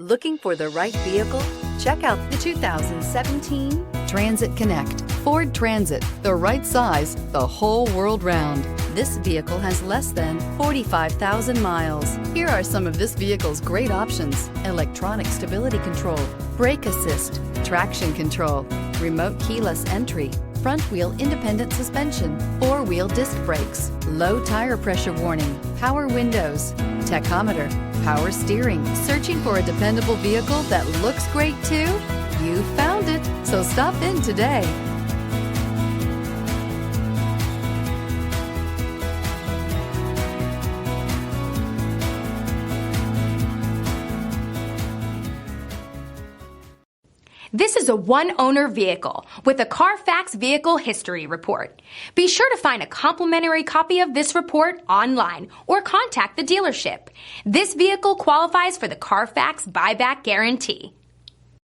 Looking for the right vehicle? Check out the 2017 Transit Connect. Ford Transit, the right size, the whole world round. This vehicle has less than 45,000 miles. Here are some of this vehicle's great options: electronic stability control, brake assist, traction control, remote keyless entry, front wheel independent suspension, four-wheel disc brakes, low tire pressure warning, power windows, tachometer, power steering. Searching for a dependable vehicle that looks great too? You found it, so stop in today. This is a one-owner vehicle with a Carfax Vehicle History Report. Be sure to find a complimentary copy of this report online or contact the dealership. This vehicle qualifies for the Carfax Buyback Guarantee.